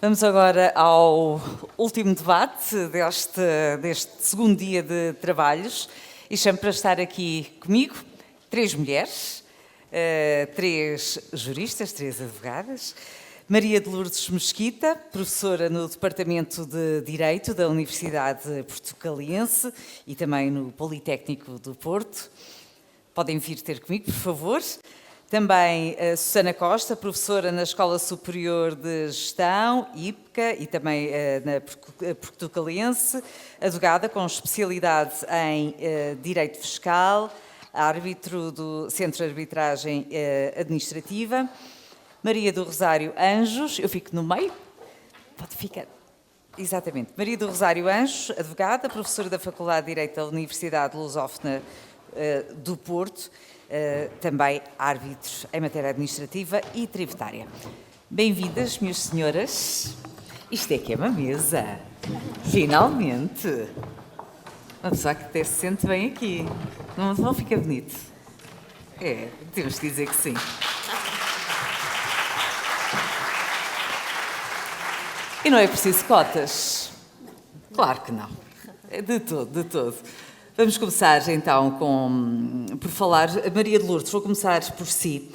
Vamos agora ao último debate deste segundo dia de trabalhos e chamo para estar aqui comigo 3 mulheres, 3 juristas, 3 advogadas. Maria de Lourdes Mesquita, professora no Departamento de Direito da Universidade Portucalense e também no Politécnico do Porto. Podem vir ter comigo, por favor. Também a Susana Costa, professora na Escola Superior de Gestão, IPCA, e também na Portucalense, advogada com especialidade em Direito Fiscal, árbitro do Centro de Arbitragem Administrativa. Maria do Rosário Anjos, eu fico no meio? Pode ficar. Exatamente. Maria do Rosário Anjos, advogada, professora da Faculdade de Direito da Universidade Lusófona do Porto, também árbitros em matéria administrativa e tributária. Bem-vindas, minhas senhoras. Isto é que é uma mesa. Finalmente. Uma pessoa que até se sente bem aqui. Não fica bonito? É, temos que dizer que sim. E não é preciso cotas? Claro que não. De todo, de todo. Vamos começar então por falar. Maria de Lourdes, vou começar por si.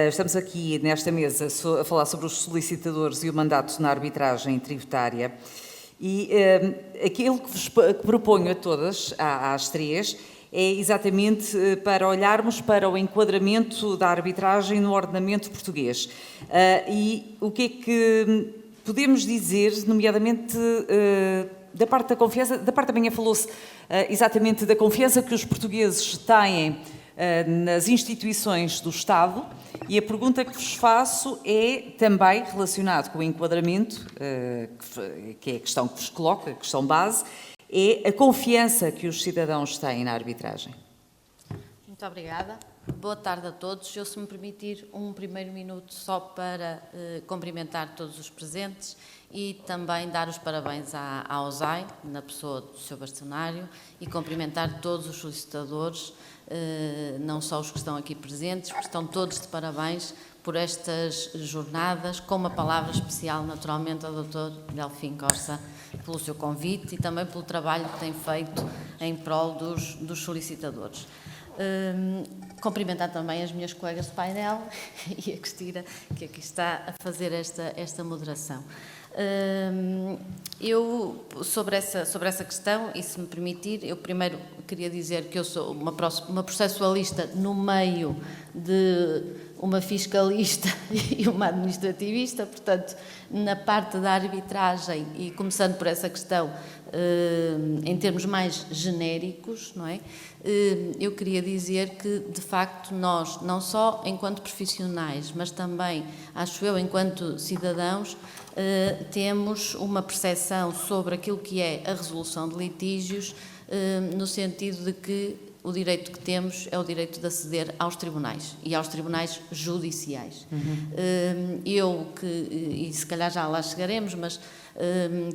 Estamos aqui nesta mesa a falar sobre os solicitadores e o mandato na arbitragem tributária. E aquilo que vos proponho a todas, às 3, é exatamente para olharmos para o enquadramento da arbitragem no ordenamento português. E o que é que podemos dizer, nomeadamente da parte da confiança, da parte da manhã falou-se exatamente da confiança que os portugueses têm nas instituições do Estado, e a pergunta que vos faço é também relacionado com o enquadramento, que é a questão que vos coloco, a questão base, é a confiança que os cidadãos têm na arbitragem. Muito obrigada. Boa tarde a todos. Eu, se me permitir, um primeiro minuto só para cumprimentar todos os presentes e também dar os parabéns à OSAI, na pessoa do Sr. Bastonário, e cumprimentar todos os solicitadores, não só os que estão aqui presentes, porque estão todos de parabéns por estas jornadas, com uma palavra especial, naturalmente, ao Dr. Delfim Corsa, pelo seu convite e também pelo trabalho que tem feito em prol dos solicitadores. Cumprimentar também as minhas colegas de painel e a Cristina, que aqui está a fazer esta moderação. Eu, sobre essa questão, e se me permitir, eu primeiro queria dizer que eu sou uma processualista no meio de uma fiscalista e uma administrativista, portanto, na parte da arbitragem, e começando por essa questão, em termos mais genéricos, não é? Eu queria dizer que, de facto, nós, não só enquanto profissionais, mas também, acho eu, enquanto cidadãos, temos uma percepção sobre aquilo que é a resolução de litígios, no sentido de que o direito que temos é o direito de aceder aos tribunais e aos tribunais judiciais. E se calhar já lá chegaremos, mas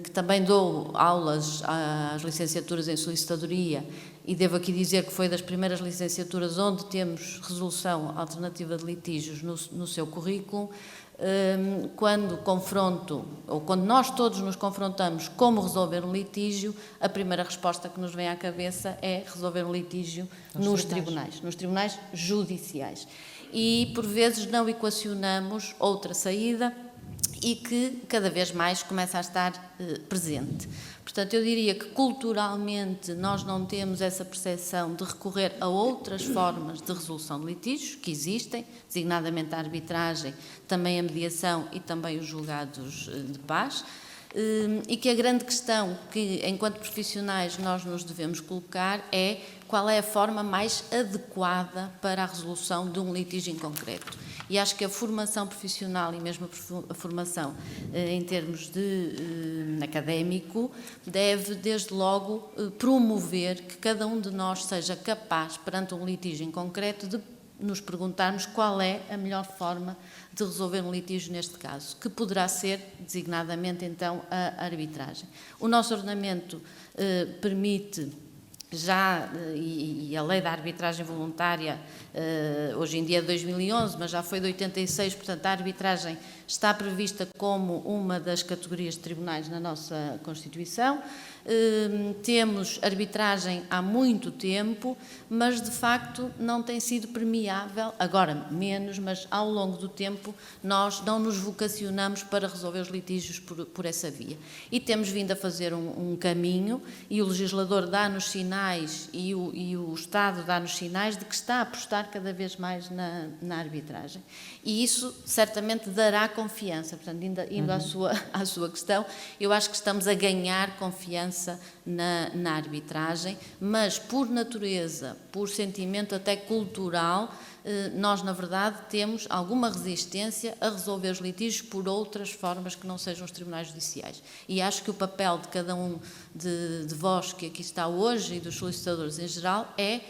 que também dou aulas às licenciaturas em solicitadoria, e devo aqui dizer que foi das primeiras licenciaturas onde temos resolução alternativa de litígios no seu currículo. Quando confronto, ou quando nós todos nos confrontamos como resolver um litígio, a primeira resposta que nos vem à cabeça é resolver um litígio nos tribunais judiciais. E, por vezes, não equacionamos outra saída e que cada vez mais começa a estar presente. Portanto, eu diria que culturalmente nós não temos essa percepção de recorrer a outras formas de resolução de litígios, que existem, designadamente a arbitragem, também a mediação e também os julgados de paz, e que a grande questão que, enquanto profissionais, nós nos devemos colocar é qual é a forma mais adequada para a resolução de um litígio em concreto. E acho que a formação profissional e mesmo a formação em termos de académico deve, desde logo, promover que cada um de nós seja capaz, perante um litígio em concreto, de nos perguntarmos qual é a melhor forma de resolver um litígio neste caso, que poderá ser, designadamente, então, a arbitragem. O nosso ordenamento permite já, e a lei da arbitragem voluntária, hoje em dia é de 2011, mas já foi de 86, portanto a arbitragem está prevista como uma das categorias de tribunais na nossa Constituição. Temos arbitragem há muito tempo, mas de facto não tem sido permeável, agora menos, mas ao longo do tempo nós não nos vocacionamos para resolver os litígios por essa via. E temos vindo a fazer um caminho, e o legislador dá-nos sinais e o Estado dá-nos sinais de que está a apostar cada vez mais na arbitragem. E isso certamente dará confiança. Portanto, indo à sua questão, eu acho que estamos a ganhar confiança na arbitragem, mas por natureza, por sentimento até cultural, nós, na verdade, temos alguma resistência a resolver os litígios por outras formas que não sejam os tribunais judiciais. E acho que o papel de cada um de vós que aqui está hoje e dos solicitadores em geral é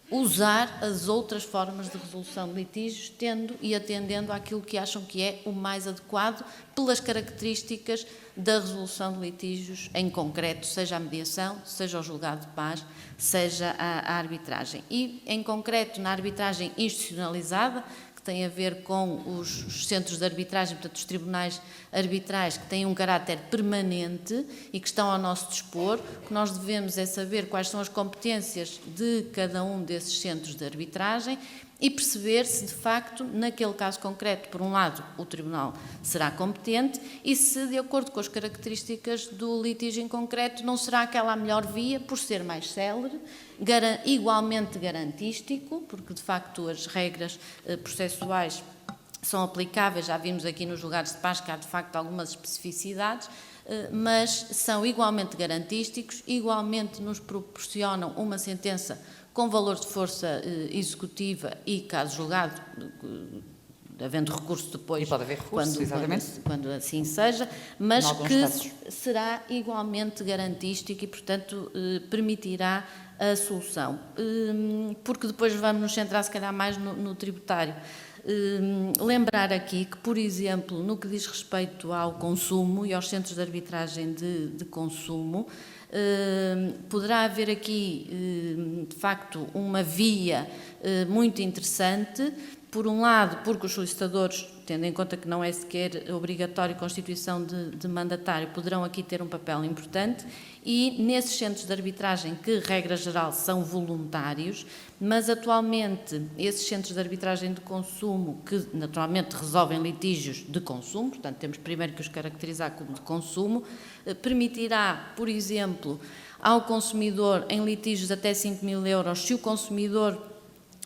usar as outras formas de resolução de litígios, tendo e atendendo àquilo que acham que é o mais adequado pelas características da resolução de litígios em concreto, seja a mediação, seja o julgado de paz, seja a arbitragem. E, em concreto, na arbitragem institucionalizada, que tem a ver com os centros de arbitragem, portanto, os tribunais arbitrais que têm um caráter permanente e que estão ao nosso dispor, o que nós devemos é saber quais são as competências de cada um desses centros de arbitragem e perceber se, de facto, naquele caso concreto, por um lado, o Tribunal será competente e se, de acordo com as características do litígio em concreto, não será aquela a melhor via, por ser mais célere, igualmente garantístico, porque, de facto, as regras processuais são aplicáveis, já vimos aqui nos julgados de paz que há, de facto, algumas especificidades, mas são igualmente garantísticos, igualmente nos proporcionam uma sentença com valor de força executiva e, caso julgado, havendo recurso depois, e pode haver recurso, quando assim seja, mas que casos será igualmente garantístico e, portanto, permitirá a solução. Porque depois vamos nos centrar, se calhar, mais no tributário. Lembrar aqui que, por exemplo, no que diz respeito ao consumo e aos centros de arbitragem de consumo, poderá haver aqui, de facto, uma via muito interessante, por um lado, porque os solicitadores, tendo em conta que não é sequer obrigatório a constituição de mandatário, poderão aqui ter um papel importante, e nesses centros de arbitragem, que, regra geral, são voluntários, mas atualmente esses centros de arbitragem de consumo, que naturalmente resolvem litígios de consumo, portanto temos primeiro que os caracterizar como de consumo, permitirá, por exemplo, ao consumidor em litígios até 5.000 euros, se o consumidor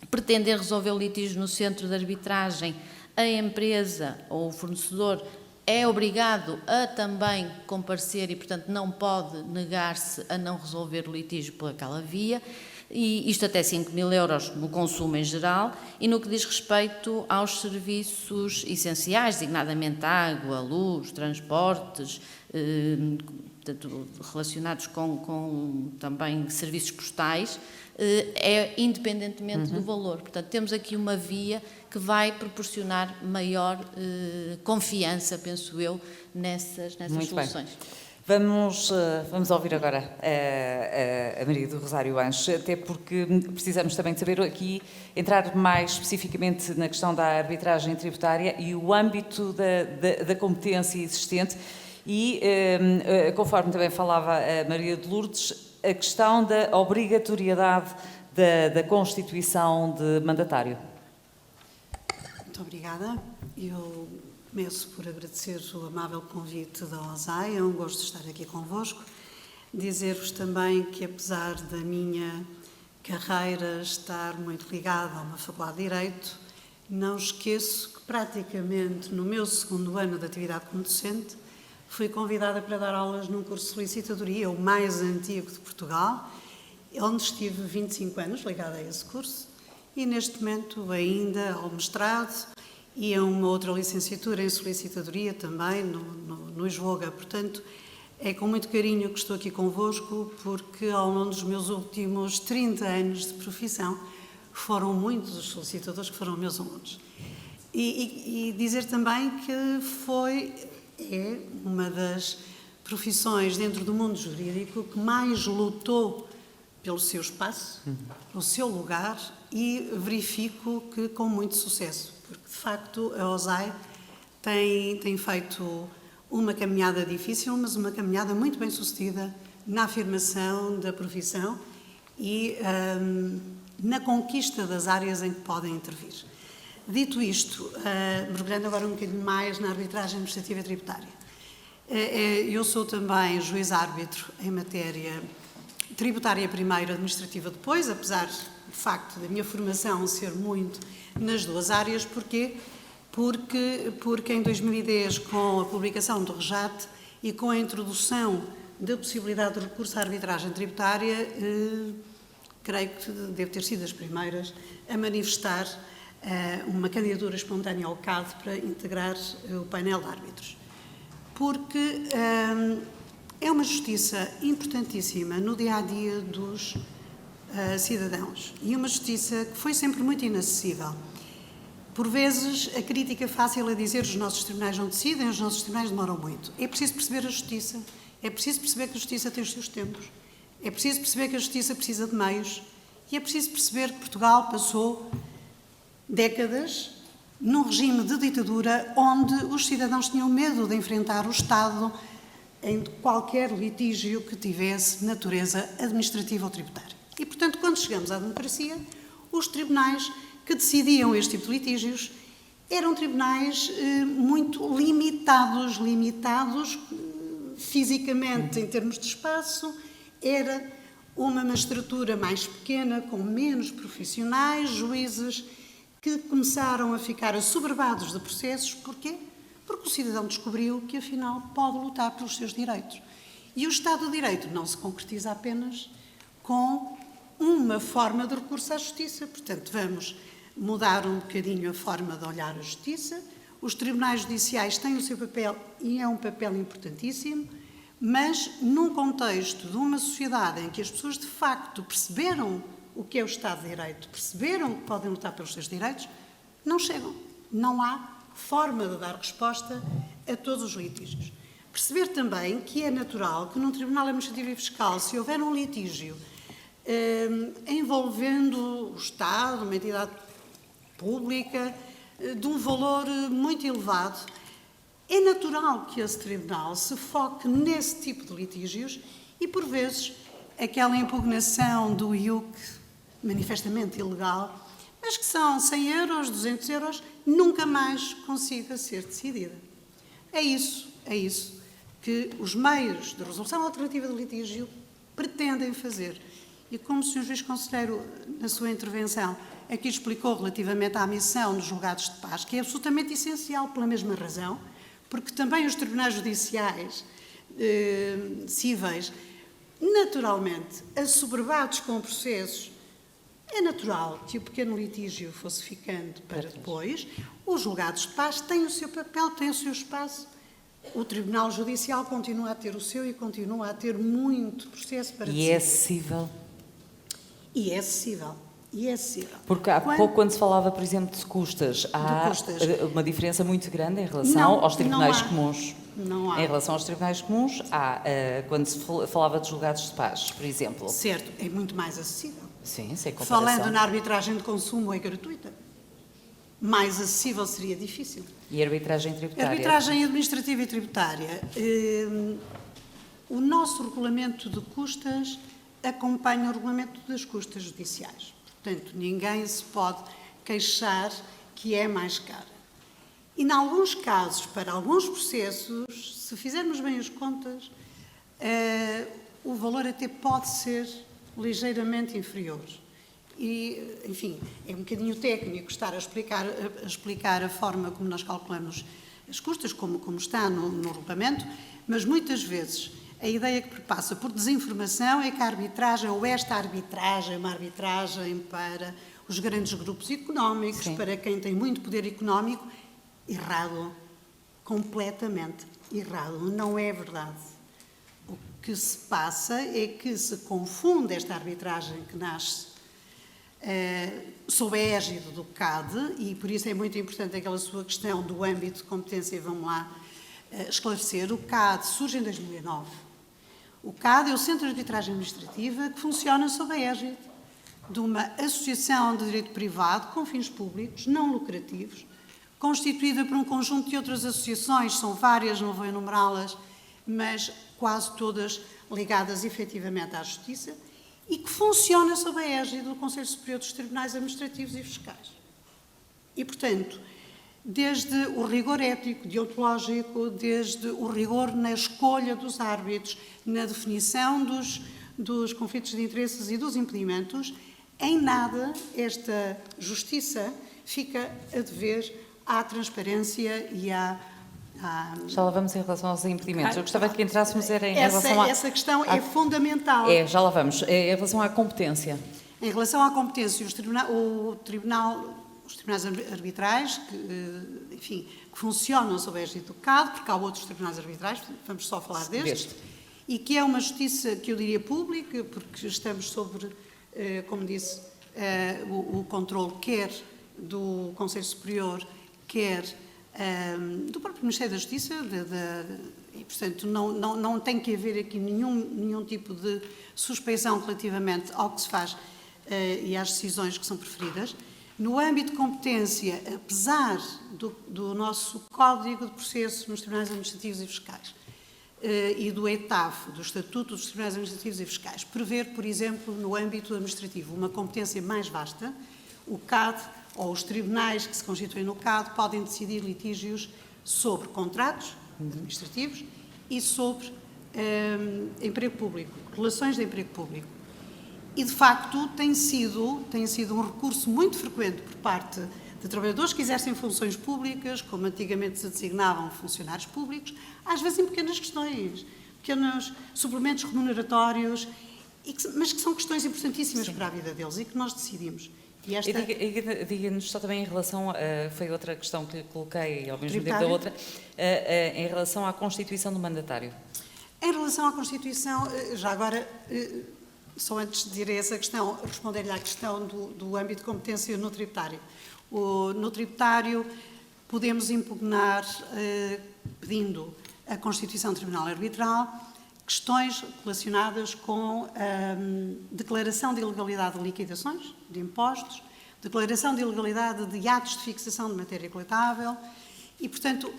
pretender resolver o litígio no centro de arbitragem, a empresa ou o fornecedor é obrigado a também comparecer e, portanto, não pode negar-se a não resolver o litígio por aquela via, e isto até 5.000 euros no consumo em geral, e no que diz respeito aos serviços essenciais, designadamente água, luz, transportes, portanto, relacionados com também serviços postais, é independentemente do valor. Portanto, temos aqui uma via que vai proporcionar maior confiança, penso eu, nessas Muito soluções. Bem. Vamos ouvir agora a Maria do Rosário Anjos, até porque precisamos também de saber aqui, entrar mais especificamente na questão da arbitragem tributária e o âmbito da competência existente e, conforme também falava a Maria de Lourdes, a questão da obrigatoriedade da constituição de mandatário. Muito obrigada. Eu começo por agradecer o amável convite da OSAI, é um gosto estar aqui convosco. Dizer-vos também que, apesar da minha carreira estar muito ligada a uma faculdade de Direito, não esqueço que praticamente no meu segundo ano de atividade como docente fui convidada para dar aulas num curso de solicitadoria, o mais antigo de Portugal, onde estive 25 anos ligada a esse curso e neste momento ainda ao mestrado e a uma outra licenciatura em solicitadoria também no Isvoga. Portanto, é com muito carinho que estou aqui convosco, porque ao longo dos meus últimos 30 anos de profissão foram muitos os solicitadores que foram meus alunos. E dizer também que é uma das profissões dentro do mundo jurídico que mais lutou pelo seu espaço, pelo seu lugar, e verifico que com muito sucesso, porque de facto a OSAI tem feito uma caminhada difícil, mas uma caminhada muito bem sucedida na afirmação da profissão e na conquista das áreas em que podem intervir. Dito isto, mergulhando agora um bocadinho mais na arbitragem administrativa e tributária, eu sou também juiz-árbitro em matéria tributária primeiro, administrativa depois, apesar do facto da minha formação ser muito nas duas áreas. Porquê? Porque em 2010, com a publicação do REJAT e com a introdução da possibilidade de recurso à arbitragem tributária, creio que devo ter sido das primeiras a manifestar uma candidatura espontânea ao CAD para integrar o painel de árbitros. Porque é uma justiça importantíssima no dia-a-dia dos cidadãos e uma justiça que foi sempre muito inacessível. Por vezes, a crítica fácil é dizer que os nossos tribunais não decidem, os nossos tribunais demoram muito. É preciso perceber a justiça, é preciso perceber que a justiça tem os seus tempos, é preciso perceber que a justiça precisa de meios e é preciso perceber que Portugal passou décadas num regime de ditadura onde os cidadãos tinham medo de enfrentar o Estado em qualquer litígio que tivesse natureza administrativa ou tributária. E, portanto, quando chegamos à democracia, os tribunais que decidiam este tipo de litígios eram tribunais muito limitados fisicamente em termos de espaço, era uma magistratura mais pequena, com menos profissionais, juízes que começaram a ficar assoberbados de processos. Porquê? Porque o cidadão descobriu que, afinal, pode lutar pelos seus direitos. E o Estado de Direito não se concretiza apenas com uma forma de recurso à justiça. Portanto, vamos mudar um bocadinho a forma de olhar a justiça. Os tribunais judiciais têm o seu papel e é um papel importantíssimo, mas num contexto de uma sociedade em que as pessoas de facto perceberam o que é o Estado de Direito, perceberam que podem lutar pelos seus direitos, não chegam. Não há forma de dar resposta a todos os litígios. Perceber também que é natural que num Tribunal Administrativo e Fiscal, se houver um litígio envolvendo o Estado, uma entidade pública, de um valor muito elevado, é natural que esse tribunal se foque nesse tipo de litígios e, por vezes, aquela impugnação do IUC, manifestamente ilegal, mas que são 100 euros, 200 euros, nunca mais consiga ser decidida. É isso que os meios de resolução alternativa de litígio pretendem fazer. E como o Sr. Juiz Conselheiro, na sua intervenção, aqui explicou relativamente à missão dos julgados de paz, que é absolutamente essencial pela mesma razão, porque também os tribunais judiciais cíveis, naturalmente, assoberbados com processos, é natural que o pequeno litígio fosse ficando para depois. Os julgados de paz têm o seu papel, têm o seu espaço. O Tribunal Judicial continua a ter o seu e continua a ter muito processo para decidir. E é acessível. E é acessível. Porque há pouco, quando se falava, por exemplo, de custas, há uma diferença muito grande em relação aos tribunais comuns. Não há. Em relação aos tribunais comuns, quando se falava de julgados de paz, por exemplo. Certo, é muito mais acessível. Sim, sem comparação. Falando na arbitragem de consumo, é gratuita. Mais acessível seria difícil. E a arbitragem tributária? A arbitragem administrativa e tributária. O nosso regulamento de custas acompanha o regulamento das custas judiciais. Portanto, ninguém se pode queixar que é mais cara. E, em alguns casos, para alguns processos, se fizermos bem as contas, o valor até pode ser ligeiramente inferior. E, enfim, é um bocadinho técnico estar a explicar a forma como nós calculamos as custas, como está no regulamento, mas muitas vezes a ideia que passa por desinformação é que a arbitragem, ou esta arbitragem, é uma arbitragem para os grandes grupos económicos, sim, para quem tem muito poder económico. Errado. Completamente errado. Não é verdade. O que se passa é que se confunde esta arbitragem que nasce sob a égide do CAD, e por isso é muito importante aquela sua questão do âmbito de competência, e vamos lá esclarecer. O CAD surge em 2009. O CAD é o Centro de Arbitragem Administrativa que funciona sob a égide de uma associação de direito privado com fins públicos, não lucrativos, constituída por um conjunto de outras associações, são várias, não vou enumerá-las, mas quase todas ligadas efetivamente à Justiça, e que funciona sob a égide do Conselho Superior dos Tribunais Administrativos e Fiscais. E, portanto, desde o rigor ético, deontológico, desde o rigor na escolha dos árbitros, na definição dos conflitos de interesses e dos impedimentos, em nada esta Justiça fica a dever à transparência e à... Já lá vamos em relação aos impedimentos. Eu gostava que entrássemos em relação a... Essa questão é fundamental. Já lá vamos. Em relação à competência. Em relação à competência, os tribunais arbitrais, que funcionam sob a égide do CAD, porque há outros tribunais arbitrais, vamos só falar deste, e que é uma justiça que eu diria pública, porque estamos sobre, como disse, o controle quer do Conselho Superior, quer do próprio Ministério da Justiça, e, portanto, não tem que haver aqui nenhum tipo de suspeição relativamente ao que se faz e às decisões que são preferidas. No âmbito de competência, apesar do nosso Código de Processo nos Tribunais Administrativos e Fiscais e do ETAF, do Estatuto dos Tribunais Administrativos e Fiscais, prever, por exemplo, no âmbito administrativo, uma competência mais vasta, o CAD ou os tribunais que se constituem no CAD podem decidir litígios sobre contratos administrativos e sobre emprego público, relações de emprego público. E, de facto, tem sido um recurso muito frequente por parte de trabalhadores que exercem funções públicas, como antigamente se designavam funcionários públicos, às vezes em pequenas questões, pequenos suplementos remuneratórios, mas que são questões importantíssimas para a vida deles e que nós decidimos. Diga-nos só também em relação, foi outra questão que lhe coloquei, ao mesmo tempo da outra, em relação à constituição do mandatário. Em relação à Constituição, já agora, só antes de ir a essa questão, responder-lhe à questão do âmbito de competência no tributário. No tributário, podemos impugnar, pedindo a constituição do Tribunal Arbitral, questões relacionadas com declaração de ilegalidade de liquidações, de impostos, declaração de ilegalidade de atos de fixação de matéria coletável e, portanto,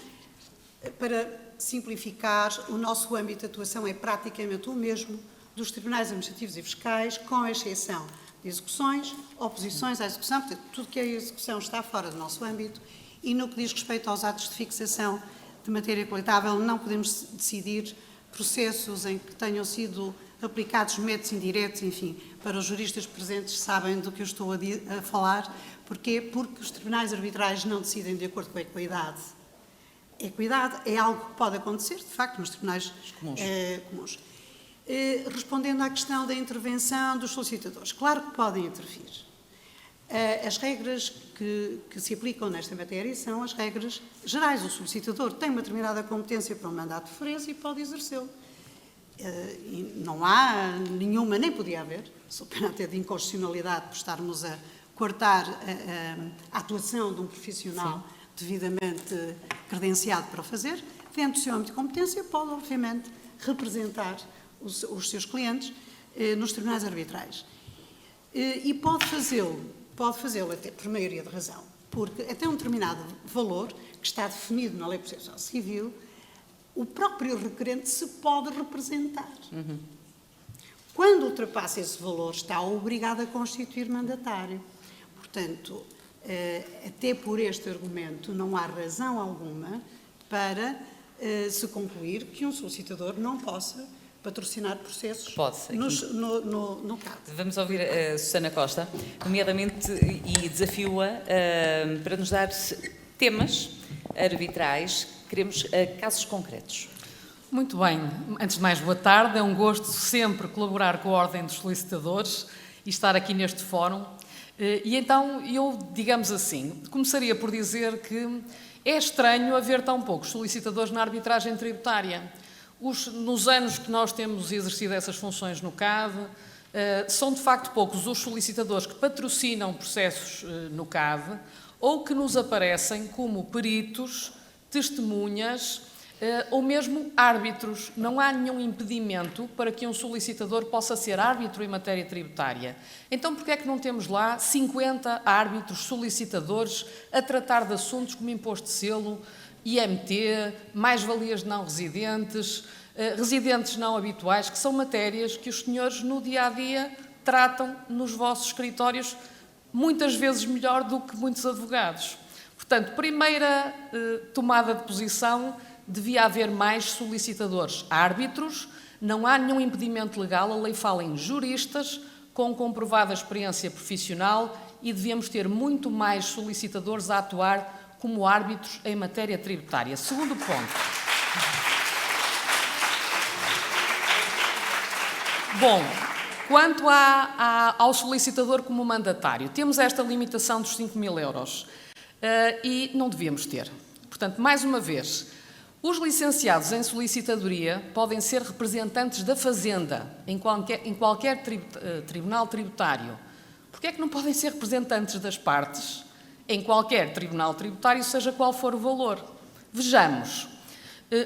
para simplificar, o nosso âmbito de atuação é praticamente o mesmo dos tribunais administrativos e fiscais, com a exceção de execuções, oposições à execução, portanto, tudo que é execução está fora do nosso âmbito e no que diz respeito aos atos de fixação de matéria coletável não podemos decidir processos em que tenham sido aplicados métodos indiretos, enfim, para os juristas presentes sabem do que eu estou a falar. Porquê? Porque os tribunais arbitrais não decidem de acordo com a equidade. A equidade é algo que pode acontecer, de facto, nos tribunais comuns. Respondendo à questão da intervenção dos solicitadores, claro que podem intervir. As regras que se aplicam nesta matéria são as regras gerais. O solicitador tem uma determinada competência para um mandato de referência e pode exercê-lo. E não há nenhuma, nem podia haver, sou pena até de inconstitucionalidade por estarmos a coartar a atuação de um profissional devidamente credenciado para o fazer. Dentro do seu âmbito de competência, pode, obviamente, representar os seus clientes nos tribunais arbitrais. E pode fazê-lo até por maioria de razão, porque até um determinado valor, que está definido na Lei Processual Civil, o próprio requerente se pode representar. Quando ultrapassa esse valor, está obrigado a constituir mandatário. Portanto, até por este argumento, não há razão alguma para se concluir que um solicitador não possa patrocinar processos no CAD. Vamos ouvir a Susana Costa, nomeadamente, e desafio-a para nos dar temas arbitrais, queremos casos concretos. Muito bem. Antes de mais, boa tarde. É um gosto sempre colaborar com a Ordem dos Solicitadores e estar aqui neste fórum. E então, eu, digamos assim, começaria por dizer que é estranho haver tão poucos solicitadores na arbitragem tributária. Nos anos que nós temos exercido essas funções no CAD, são de facto poucos os solicitadores que patrocinam processos no CAD ou que nos aparecem como peritos, testemunhas, ou mesmo árbitros. Não há nenhum impedimento para que um solicitador possa ser árbitro em matéria tributária. Então, por que é que não temos lá 50 árbitros solicitadores a tratar de assuntos como imposto de selo, IMT, mais-valias de não residentes, residentes não habituais, que são matérias que os senhores no dia-a-dia tratam nos vossos escritórios muitas vezes melhor do que muitos advogados. Portanto, primeira tomada de posição, devia haver mais solicitadores árbitros, não há nenhum impedimento legal, a lei fala em juristas com comprovada experiência profissional e devíamos ter muito mais solicitadores a atuar como árbitros em matéria tributária. Segundo ponto. Bom, quanto ao solicitador como mandatário, temos esta limitação dos 5.000 euros e não devíamos ter. Portanto, mais uma vez, os licenciados em solicitadoria podem ser representantes da Fazenda em qualquer tribunal tributário. Porquê é que não podem ser representantes das partes em qualquer tribunal tributário, seja qual for o valor? Vejamos.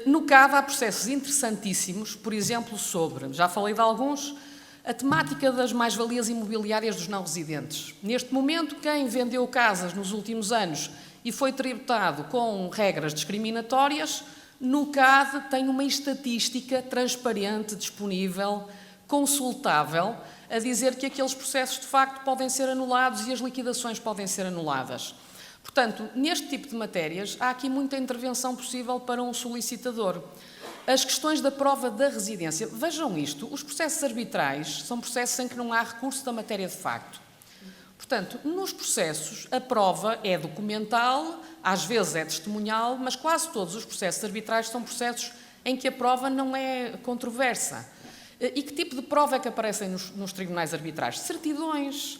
No CAD há processos interessantíssimos, por exemplo, sobre, já falei de alguns, a temática das mais-valias imobiliárias dos não-residentes. Neste momento, quem vendeu casas nos últimos anos e foi tributado com regras discriminatórias, no CAD tem uma estatística transparente, disponível, consultável, a dizer que aqueles processos de facto podem ser anulados e as liquidações podem ser anuladas. Portanto, neste tipo de matérias, há aqui muita intervenção possível para um solicitador. As questões da prova da residência. Vejam isto, os processos arbitrais são processos em que não há recurso da matéria de facto. Portanto, nos processos, a prova é documental, às vezes é testemunhal, mas quase todos os processos arbitrais são processos em que a prova não é controversa. E que tipo de prova é que aparecem nos tribunais arbitrais? Certidões,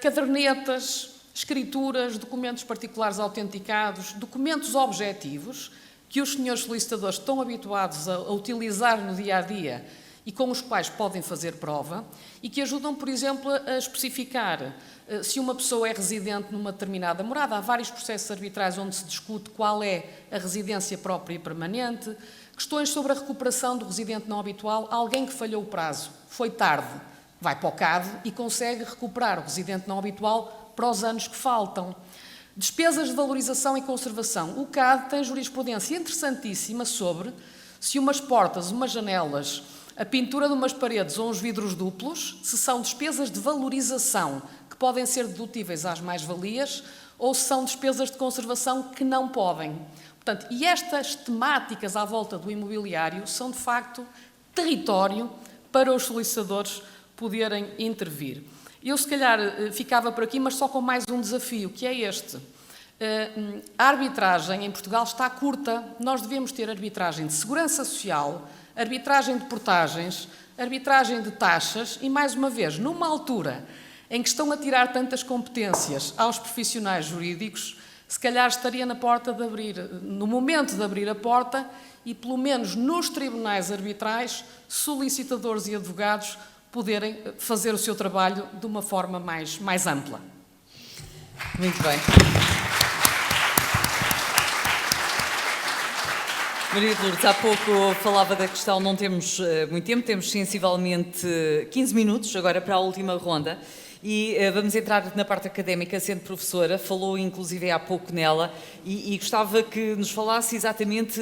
cadernetas, escrituras, documentos particulares autenticados, documentos objetivos que os senhores solicitadores estão habituados a utilizar no dia-a-dia e com os quais podem fazer prova e que ajudam, por exemplo, a especificar se uma pessoa é residente numa determinada morada. Há vários processos arbitrais onde se discute qual é a residência própria e permanente, questões sobre a recuperação do residente não habitual, alguém que falhou o prazo, foi tarde, vai para o CAD e consegue recuperar o residente não habitual para os anos que faltam. Despesas de valorização e conservação. O CAD tem jurisprudência interessantíssima sobre se umas portas, umas janelas, a pintura de umas paredes ou uns vidros duplos, se são despesas de valorização que podem ser dedutíveis às mais-valias ou se são despesas de conservação que não podem. Portanto, e estas temáticas à volta do imobiliário são, de facto, território para os solicitadores poderem intervir. Eu, se calhar, ficava por aqui, mas só com mais um desafio, que é este. A arbitragem em Portugal está curta. Nós devemos ter arbitragem de segurança social, arbitragem de portagens, arbitragem de taxas e, mais uma vez, numa altura em que estão a tirar tantas competências aos profissionais jurídicos, se calhar estaria no momento de abrir a porta e, pelo menos nos tribunais arbitrais, solicitadores e advogados poderem fazer o seu trabalho de uma forma mais ampla. Muito bem. Maria de Lourdes, há pouco falava da questão, não temos muito tempo, temos sensivelmente 15 minutos agora para a última ronda e vamos entrar na parte académica, sendo professora, falou inclusive há pouco nela e gostava que nos falasse exatamente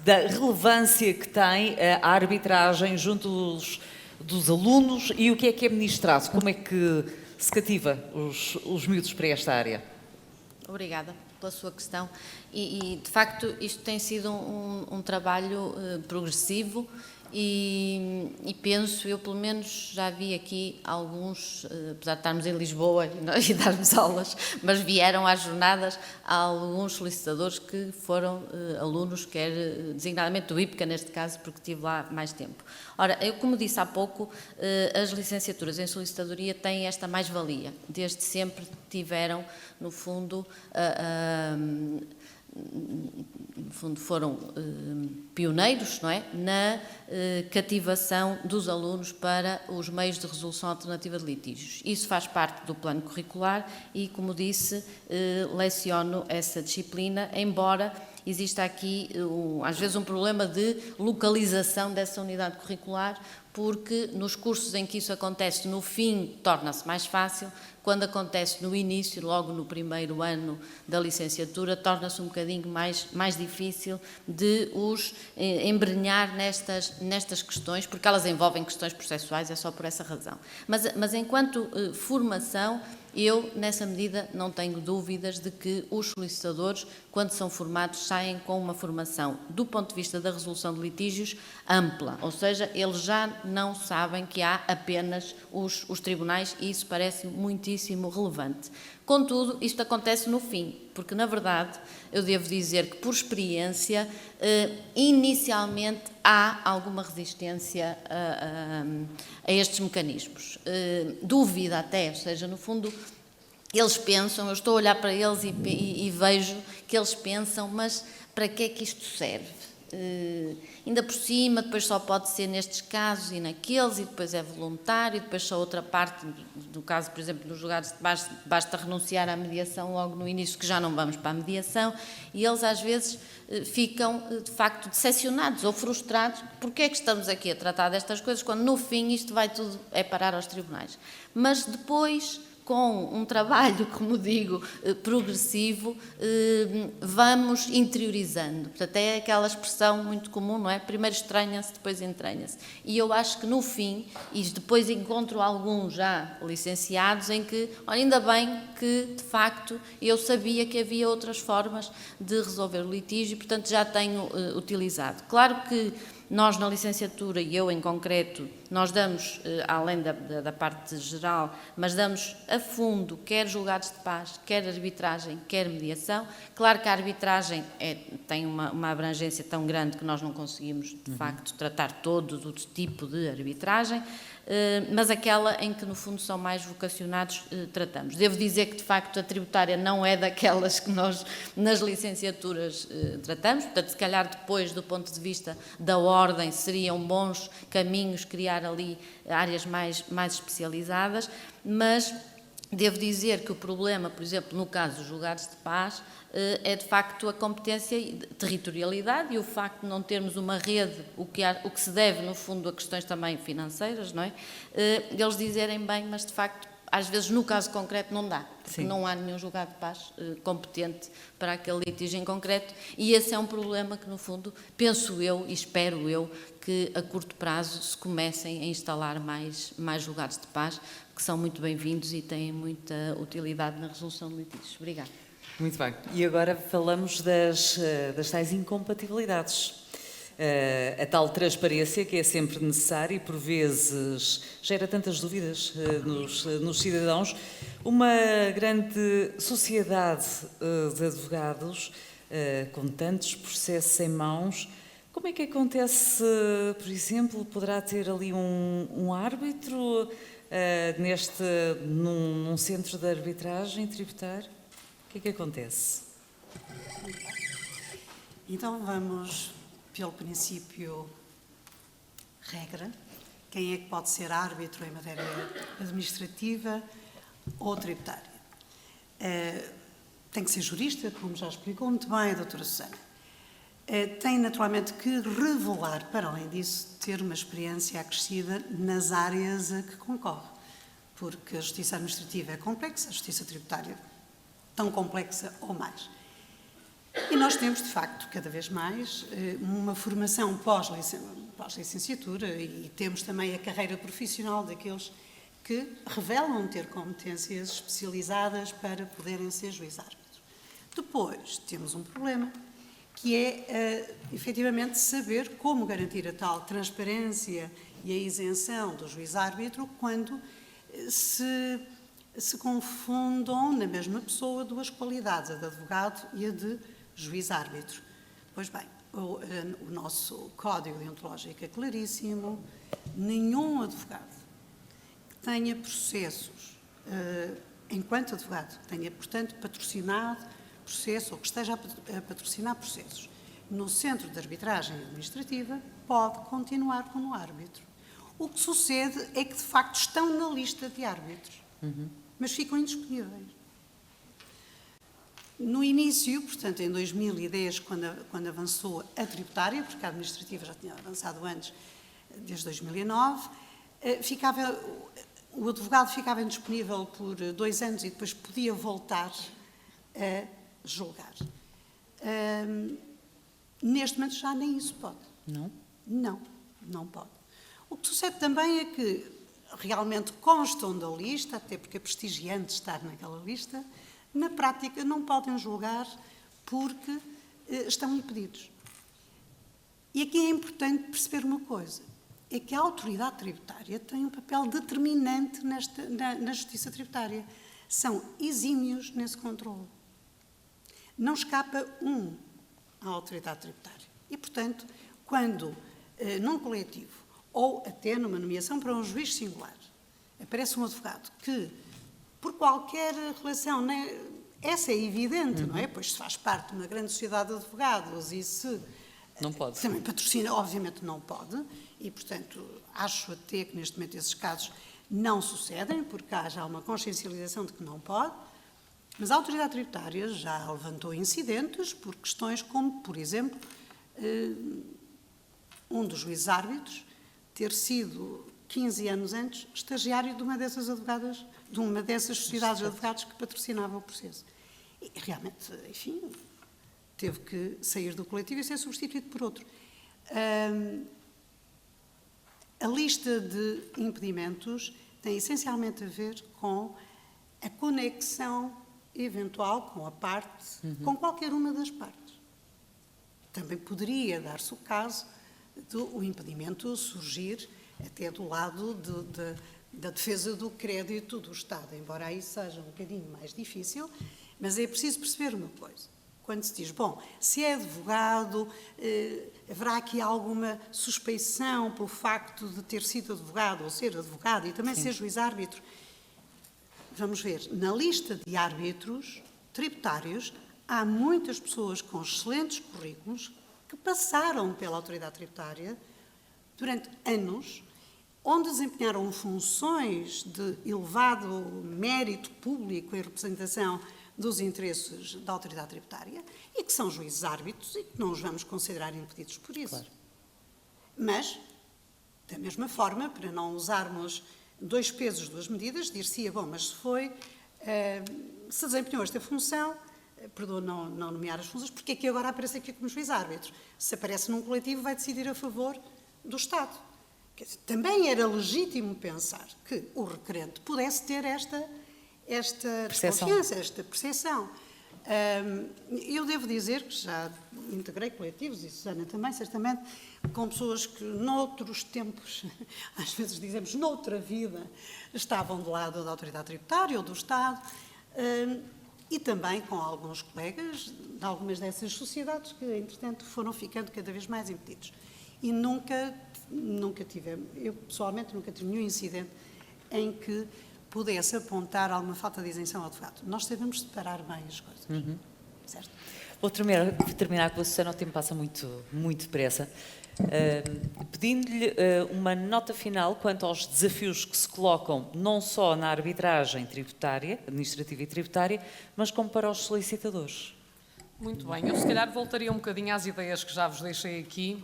da relevância que tem a arbitragem junto dos alunos e o que é ministrado, como é que se cativa os miúdos para esta área? Obrigada pela sua questão e de facto isto tem sido um trabalho progressivo e penso, eu pelo menos já vi aqui alguns, apesar de estarmos em Lisboa e darmos aulas, mas vieram às jornadas alguns solicitadores que foram alunos, quer designadamente do IPCA neste caso, porque estive lá mais tempo. Ora, eu como disse há pouco, as licenciaturas em solicitadoria têm esta mais-valia, desde sempre tiveram, no fundo, foram pioneiros, não é? Na cativação dos alunos para os meios de resolução alternativa de litígios. Isso faz parte do plano curricular e, como disse, leciono essa disciplina, embora existe aqui, às vezes, um problema de localização dessa unidade curricular, porque nos cursos em que isso acontece no fim torna-se mais fácil, quando acontece no início, logo no primeiro ano da licenciatura, torna-se um bocadinho mais difícil de os embrenhar nestas questões, porque elas envolvem questões processuais, é só por essa razão. Mas enquanto formação, eu, nessa medida, não tenho dúvidas de que os solicitadores, quando são formados, saem com uma formação, do ponto de vista da resolução de litígios, ampla. Ou seja, eles já não sabem que há apenas os tribunais e isso parece muitíssimo relevante. Contudo, isto acontece no fim, porque, na verdade, eu devo dizer que, por experiência, inicialmente há alguma resistência a estes mecanismos. Dúvida até, ou seja, no fundo, eles pensam, eu estou a olhar para eles e vejo que eles pensam, mas para que é que isto serve? Ainda por cima, depois só pode ser nestes casos e naqueles, e depois é voluntário, e depois só outra parte, no caso, por exemplo, nos julgados de paz, basta renunciar à mediação logo no início, que já não vamos para a mediação, e eles às vezes ficam, de facto, decepcionados ou frustrados, porque é que estamos aqui a tratar destas coisas, quando no fim isto vai tudo parar aos tribunais. Mas depois, com um trabalho, como digo, progressivo, vamos interiorizando. Portanto, é aquela expressão muito comum, não é? Primeiro estranha-se, depois entranha-se. E eu acho que no fim, e depois encontro alguns já licenciados em que, olha, ainda bem que, de facto, eu sabia que havia outras formas de resolver o litígio e, portanto, já tenho utilizado. Claro que nós, na licenciatura, e eu em concreto, nós damos, além da parte geral, mas damos a fundo, quer julgados de paz, quer arbitragem, quer mediação. Claro que a arbitragem tem uma abrangência tão grande que nós não conseguimos, de facto, tratar todo o tipo de arbitragem, mas aquela em que, no fundo, são mais vocacionados, tratamos. Devo dizer que, de facto, a tributária não é daquelas que nós, nas licenciaturas, tratamos, portanto, se calhar depois, do ponto de vista da ordem, seriam bons caminhos criar ali áreas mais especializadas, mas devo dizer que o problema, por exemplo, no caso dos julgados de paz, é de facto a competência e territorialidade e o facto de não termos uma rede, o que se deve, no fundo, a questões também financeiras, não é? Eles dizerem bem, mas de facto, às vezes, no caso concreto, não dá, porque não há nenhum julgado de paz competente para aquele litígio em concreto e esse é um problema que, no fundo, penso eu e espero eu que a curto prazo se comecem a instalar mais julgados de paz, que são muito bem-vindos e têm muita utilidade na resolução de litígios. Obrigada. Muito bem. E agora falamos das tais incompatibilidades. A tal transparência que é sempre necessária e, por vezes, gera tantas dúvidas nos cidadãos. Uma grande sociedade de advogados, com tantos processos em mãos, como é que acontece, por exemplo, poderá ter ali um árbitro num centro de arbitragem tributária? O que é que acontece? Então vamos pelo princípio regra. Quem é que pode ser árbitro em matéria administrativa ou tributária? Tem que ser jurista, como já explicou muito bem a doutora Susana. Tem naturalmente que revelar, para além disso, ter uma experiência acrescida nas áreas a que concorre. Porque a justiça administrativa é complexa, a justiça tributária tão complexa ou mais. E nós temos, de facto, cada vez mais, uma formação pós-licenciatura e temos também a carreira profissional daqueles que revelam ter competências especializadas para poderem ser juiz-árbitros. Depois, temos um problema, que é, efetivamente, saber como garantir a tal transparência e a isenção do juiz-árbitro quando se confundam na mesma pessoa duas qualidades, a de advogado e a de juiz-árbitro. Pois bem, o nosso código deontológico é claríssimo, nenhum advogado que tenha processos, enquanto advogado, tenha, portanto, patrocinado processo ou que esteja a patrocinar processos no Centro de Arbitragem Administrativa, pode continuar como árbitro. O que sucede é que, de facto, estão na lista de árbitros, mas ficam indisponíveis. No início, portanto, em 2010, quando avançou a tributária, porque a administrativa já tinha avançado antes, desde 2009, o advogado ficava indisponível por 2 anos e depois podia voltar a julgar. Neste momento já nem isso pode. Não? Não pode. O que sucede também é que realmente constam da lista, até porque é prestigiante estar naquela lista, na prática não podem julgar porque estão impedidos. E aqui é importante perceber uma coisa, é que a autoridade tributária tem um papel determinante na justiça tributária. São exímios nesse controle. Não escapa à autoridade tributária. E, portanto, quando num coletivo ou até numa nomeação para um juiz singular aparece um advogado que, por qualquer relação, essa é evidente, não é? Pois se faz parte de uma grande sociedade de advogados e se Não pode. também patrocina, obviamente não pode, e, portanto, acho até que neste momento esses casos não sucedem, porque há já uma consciencialização de que não pode, mas a autoridade tributária já levantou incidentes por questões como, por exemplo, um dos juízes árbitros ter sido 15 anos antes estagiário de uma dessas advogadas, de uma dessas sociedades de advogados que patrocinava o processo. E realmente, enfim, teve que sair do coletivo e ser substituído por outro. A lista de impedimentos tem essencialmente a ver com a conexão eventual com a parte, com qualquer uma das partes. Também poderia dar-se o caso do impedimento surgir até do lado da defesa do crédito do Estado, embora aí seja um bocadinho mais difícil, mas é preciso perceber uma coisa. Quando se diz, bom, se é advogado, haverá aqui alguma suspeição pelo facto de ter sido advogado ou ser advogado e também ser juiz-árbitro. Vamos ver, na lista de árbitros tributários há muitas pessoas com excelentes currículos que passaram pela autoridade tributária durante anos, onde desempenharam funções de elevado mérito público em representação dos interesses da autoridade tributária e que são juízes árbitros e que não os vamos considerar impedidos por isso. Claro. Mas, da mesma forma, para não usarmos 2 pesos, 2 medidas, dir-se-ia, bom, mas se desempenhou esta função, perdoa não nomear as funções, porque é que agora aparece aqui como juiz-árbitro? Se aparece num coletivo, vai decidir a favor do Estado. Quer dizer, também era legítimo pensar que o requerente pudesse ter esta desconfiança, esta percepção. Eu devo dizer que já integrei coletivos, e Susana também, certamente, com pessoas que noutros tempos, às vezes dizemos noutra vida, estavam do lado da autoridade tributária ou do Estado, e também com alguns colegas de algumas dessas sociedades que, entretanto, foram ficando cada vez mais impedidos. E nunca tivemos, eu pessoalmente nunca tive nenhum incidente em que pudesse apontar alguma falta de isenção ao advogado. Nós sabemos separar bem as coisas, certo? Vou terminar com a Susana, o tempo passa muito depressa. Pedindo-lhe uma nota final quanto aos desafios que se colocam não só na arbitragem tributária, administrativa e tributária, mas como para os solicitadores. Muito bem, eu se calhar voltaria um bocadinho às ideias que já vos deixei aqui,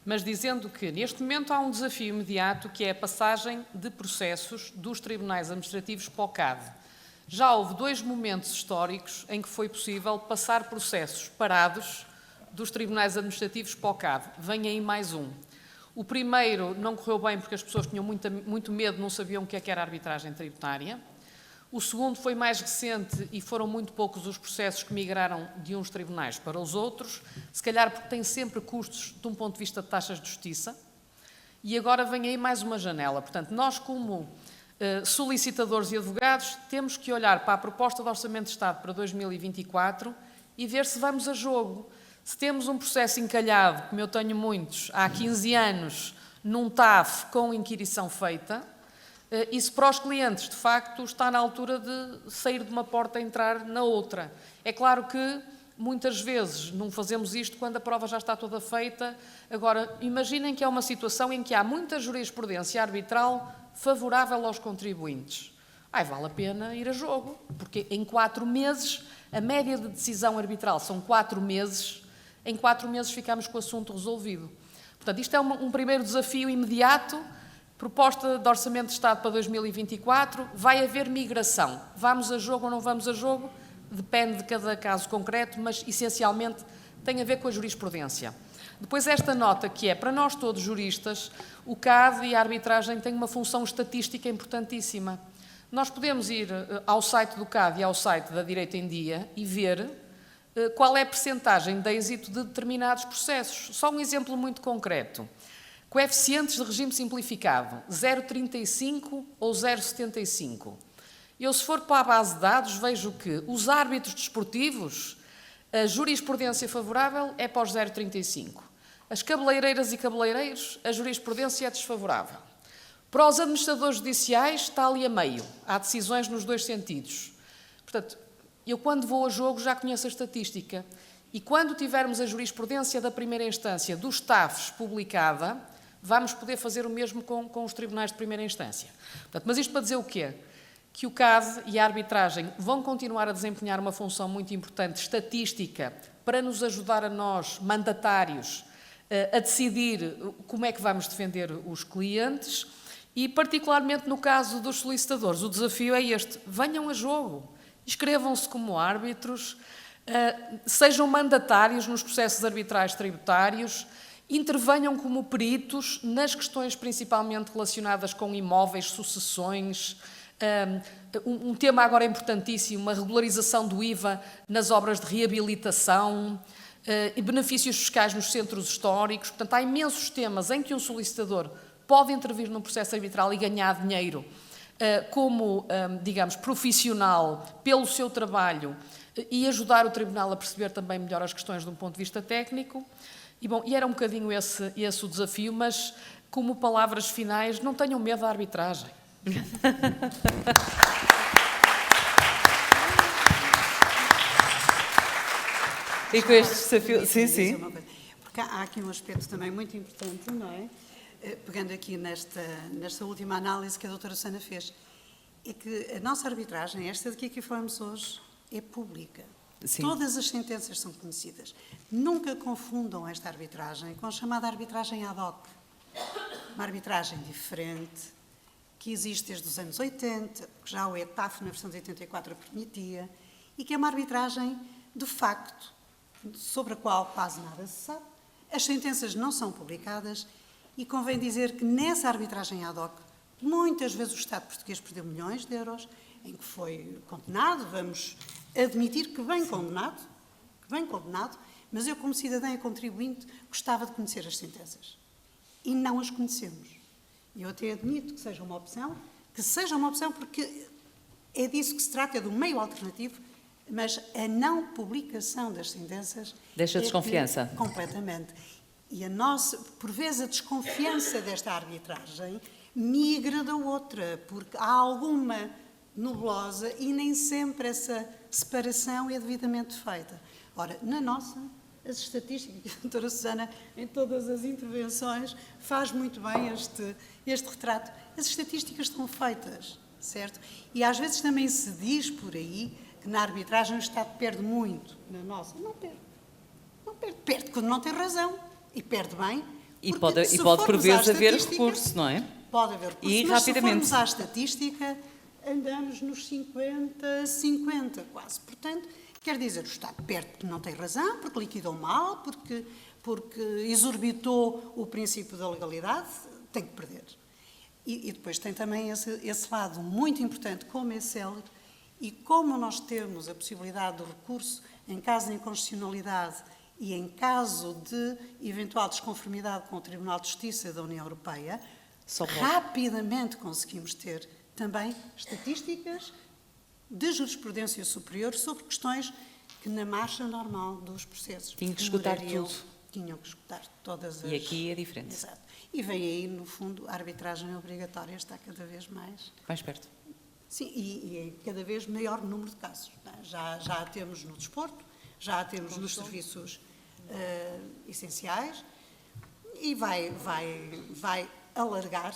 mas dizendo que neste momento há um desafio imediato que é a passagem de processos dos tribunais administrativos para o CAD. Já houve 2 momentos históricos em que foi possível passar processos parados dos tribunais administrativos para o CAD. Vem aí mais um. O primeiro não correu bem porque as pessoas tinham muito medo, não sabiam o que era arbitragem tributária. O segundo foi mais recente e foram muito poucos os processos que migraram de uns tribunais para os outros, se calhar porque tem sempre custos de um ponto de vista de taxas de justiça. E agora vem aí mais uma janela. Portanto, nós como solicitadores e advogados temos que olhar para a proposta de Orçamento de Estado para 2024 e ver se vamos a jogo. Se temos um processo encalhado, como eu tenho muitos, há 15 anos, num TAF com inquirição feita, isso para os clientes, de facto, está na altura de sair de uma porta e entrar na outra. É claro que muitas vezes não fazemos isto quando a prova já está toda feita. Agora, imaginem que é uma situação em que há muita jurisprudência arbitral favorável aos contribuintes. Vale a pena ir a jogo, porque em 4 meses A média de decisão arbitral são 4 meses. Em 4 meses ficamos com o assunto resolvido. Portanto, isto é um primeiro desafio imediato. Proposta de Orçamento de Estado para 2024. Vai haver migração. Vamos a jogo ou não vamos a jogo? Depende de cada caso concreto, mas essencialmente tem a ver com a jurisprudência. Depois esta nota que é, para nós todos juristas, o CAD e a arbitragem têm uma função estatística importantíssima. Nós podemos ir ao site do CAD e ao site da Direito em Dia e ver qual é a percentagem de êxito de determinados processos. Só um exemplo muito concreto. Coeficientes de regime simplificado, 0,35 ou 0,75. Eu, se for para a base de dados, vejo que os árbitros desportivos, a jurisprudência favorável é para os 0,35. As cabeleireiras e cabeleireiros, a jurisprudência é desfavorável. Para os administradores judiciais, está ali a meio. Há decisões nos dois sentidos. Portanto, eu quando vou a jogo já conheço a estatística. E quando tivermos a jurisprudência da primeira instância dos TAFs publicada, vamos poder fazer o mesmo com os tribunais de primeira instância. Portanto, mas isto para dizer o quê? Que o CAD e a arbitragem vão continuar a desempenhar uma função muito importante, estatística, para nos ajudar a nós, mandatários, a decidir como é que vamos defender os clientes e, particularmente no caso dos solicitadores, o desafio é este: venham a jogo, inscrevam-se como árbitros, sejam mandatários nos processos arbitrais tributários, intervenham como peritos nas questões principalmente relacionadas com imóveis, sucessões. Um tema agora importantíssimo, uma regularização do IVA nas obras de reabilitação, e benefícios fiscais nos centros históricos. Portanto, há imensos temas em que um solicitador pode intervir num processo arbitral e ganhar dinheiro como, digamos, profissional pelo seu trabalho e ajudar o Tribunal a perceber também melhor as questões de um ponto de vista técnico. E, bom, era um bocadinho esse o desafio, mas como palavras finais, não tenham medo da arbitragem. E com este desafio, sim. Porque há aqui um aspecto também muito importante, não é? Pegando aqui nesta última análise que a doutora Susana fez, é que a nossa arbitragem, esta daqui que falamos hoje, é pública. Sim. Todas as sentenças são conhecidas. Nunca confundam esta arbitragem com a chamada arbitragem ad hoc. Uma arbitragem diferente, que existe desde os anos 80, que já o ETAF, na versão de 84, a permitia, e que é uma arbitragem de facto, sobre a qual quase nada se sabe. As sentenças não são publicadas e convém dizer que nessa arbitragem ad hoc, muitas vezes o Estado português perdeu milhões de euros, em que foi condenado, vamos admitir que bem condenado, mas eu, como cidadã e contribuinte, gostava de conhecer as sentenças. E não as conhecemos. Eu até admito que seja uma opção porque é disso que se trata, é do meio alternativo, mas a não publicação das sentenças... Deixa desconfiança. Completamente. E por vezes, a desconfiança desta arbitragem migra da outra, porque há alguma nebulosa e nem sempre essa separação é devidamente feita. Ora, na nossa, as estatísticas, a doutora Susana, em todas as intervenções, faz muito bem este retrato. As estatísticas estão feitas, certo? E às vezes também se diz por aí que na arbitragem o Estado perde muito. Na nossa, não perde. Não perde. Perde quando não tem razão. E perde bem. E pode por vezes haver recurso, não é? Pode haver recurso, e mas rapidamente. Se formos à estatística, andamos nos 50-50 quase. Portanto, quer dizer, o Estado perde porque não tem razão, porque liquidou mal, porque exorbitou o princípio da legalidade, tem que perder. E depois tem também esse lado muito importante, como é célere, e como nós temos a possibilidade do recurso em caso de inconstitucionalidade e em caso de eventual desconformidade com o Tribunal de Justiça da União Europeia, rapidamente conseguimos ter também estatísticas de jurisprudência superior sobre questões que na marcha normal dos processos tinham que escutar tudo. Tinham que escutar todas as... E aqui é diferente. Exato. E vem aí, no fundo, a arbitragem obrigatória está cada vez mais perto. Sim, e em cada vez maior número de casos. Já a temos no desporto, já a temos nos serviços essenciais e vai alargar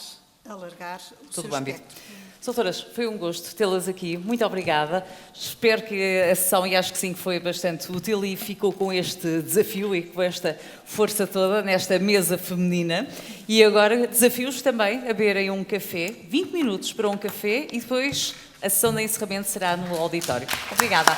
alargar o todo seu o âmbito. espectro. Doutoras, foi um gosto tê-las aqui. Muito obrigada. Espero que a sessão, e acho que sim, que foi bastante útil e ficou com este desafio e com esta força toda nesta mesa feminina. E agora desafio-os também a beberem um café, 20 minutos para um café, e depois a sessão de encerramento será no auditório. Obrigada.